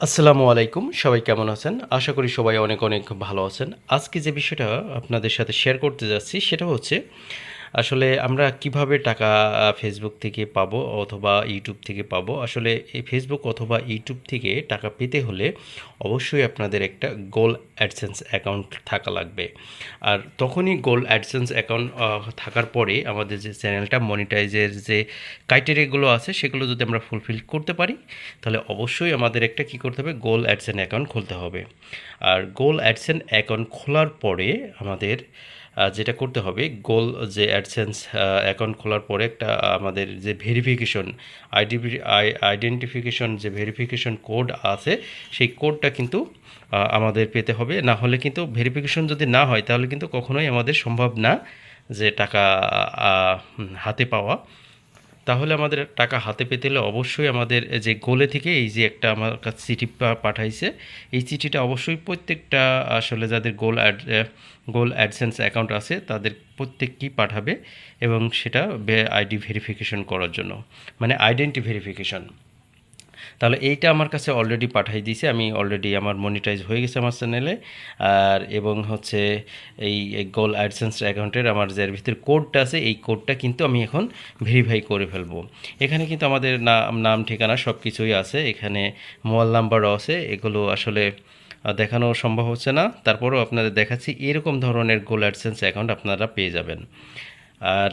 আসসালামু আলাইকুম। সবাই কেমন আছেন? আশা করি সবাই অনেক, অনেক ভালো আছেন। আজকে যে বিষয়টা আপনাদের সাথে শেয়ার করতে যাচ্ছি সেটা হচ্ছে আসলে আমরা কিভাবে টাকা Facebook থেকে পাবো অথবা YouTube থেকে পাবো। আসলে এই Facebook অথবা YouTube থেকে টাকা পেতে হলে অবশ্যই আপনাদের একটা গোল AdSense অ্যাকাউন্ট থাকা লাগবে। আর তখনই গোল AdSense অ্যাকাউন্ট থাকার পরে আমাদের যে চ্যানেলটা মনিটাইজের যে ক্রাইটেরিয়াগুলো আছে সেগুলো যদি আমরা ফুলফিল করতে পারি তাহলে অবশ্যই আমাদের একটা কী করতে হবে গোল অ্যাডসেন্স অ্যাকাউন্ট খুলতে হবে। আর গোল অ্যাডসেন্স অ্যাকাউন্ট খোলার পরে আমাদের যেটা করতে হবে গোল যে অ্যাডসেন্স অ্যাকাউন্ট খোলার পরে একটা আমাদের যে ভেরিফিকেশন আইডেন্টিফিকেশন যে ভেরিফিকেশন কোড আছে সেই কোডটা কিন্তু আমাদের পেতে হবে। না হলে কিন্তু ভেরিফিকেশন যদি না হয় তাহলে কিন্তু কখনোই আমাদের সম্ভব না যে টাকা হাতে পাওয়া। তাহলে আমাদের টাকা হাতে পেতে হলে অবশ্যই আমাদের যে গোলে থেকে এই যে একটা আমার কাছে চিঠি পাঠাইছে, এই চিঠিটা অবশ্যই প্রত্যেকটা আসলে যাদের গোল অ্যাডসেন্স অ্যাকাউন্ট আছে তাদের প্রত্যেককেই পাঠাবে এবং সেটা আইডি ভেরিফিকেশন করার জন্য, মানে আইডেন্টি ভেরিফিকেশন। তাহলে এইটা আমার কাছে অলরেডি পাঠাই দিয়েছে, আমি অলরেডি আমার মনিটাইজ হয়ে গেছে আমার চ্যানেলে। আর এবং হচ্ছে এই গোল অ্যাডসেন্স অ্যাকাউন্টের আমার যার ভিতরে কোডটা আছে এই কোডটা কিন্তু আমি এখন ভেরিফাই করে ফেলবো। এখানে কিন্তু আমাদের নাম ঠিকানা সব কিছুই আছে, এখানে মোবাইল নাম্বারও আছে। এগুলো আসলে দেখানো সম্ভব হচ্ছে না, তারপরেও আপনাদের দেখাচ্ছি এরকম ধরনের গোল অ্যাডসেন্স অ্যাকাউন্ট আপনারা পেয়ে যাবেন। আর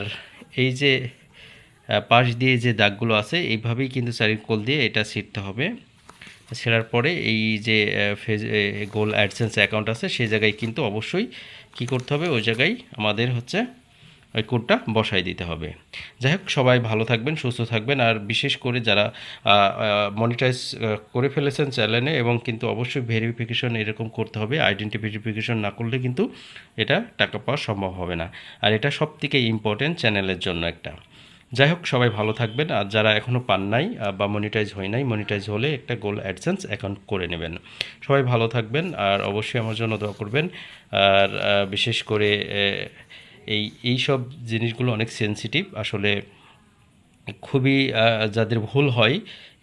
এই যে পাশ দিয়ে যে দাগগুলো আছে এইভাবেই কিন্তু চারিকোল দিয়ে এটা ছিঁড়তে হবে। ছেড়ার পরে এই যে গোল অ্যাডসেন্স অ্যাকাউন্ট আছে সেই জায়গায় কিন্তু অবশ্যই কি করতে হবে, ওই জায়গায় আমাদের হচ্ছে ওই কোডটা বসাই দিতে হবে। যাই হোক, সবাই ভালো থাকবেন, সুস্থ থাকবেন। আর বিশেষ করে যারা মনিটাইজ করে ফেলেছেন চ্যানেলে এবং কিন্তু অবশ্যই ভেরিফিকেশন এরকম করতে হবে, আইডেন্টি ভেরিফিকেশন না করলে কিন্তু এটা টাকা পাওয়া সম্ভব হবে না। আর এটা সবথেকে ইম্পর্টেন্ট চ্যানেলের জন্য একটা। যাই হোক, সবাই ভালো থাকবেন। আর যারা এখনও পান নাই বা মনিটাইজ হয় নাই, মনিটাইজ হলে একটা গোল অ্যাডসেন্স অ্যাকাউন্ট করে নেবেন। সবাই ভালো থাকবেন আর অবশ্যই আমার জন্য দোয়া করবেন। আর বিশেষ করে এই সব জিনিসগুলো অনেক সেনসিটিভ আসলে, খুবই যাদের ভুল হয়,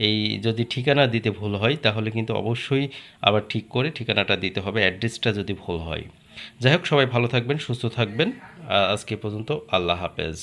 এই যদি ঠিকানা দিতে ভুল হয় তাহলে কিন্তু অবশ্যই আবার ঠিক করে ঠিকানাটা দিতে হবে, অ্যাড্রেসটা যদি ভুল হয়। যাই হোক, সবাই ভালো থাকবেন, সুস্থ থাকবেন। আজকে পর্যন্ত আল্লাহ হাফেজ।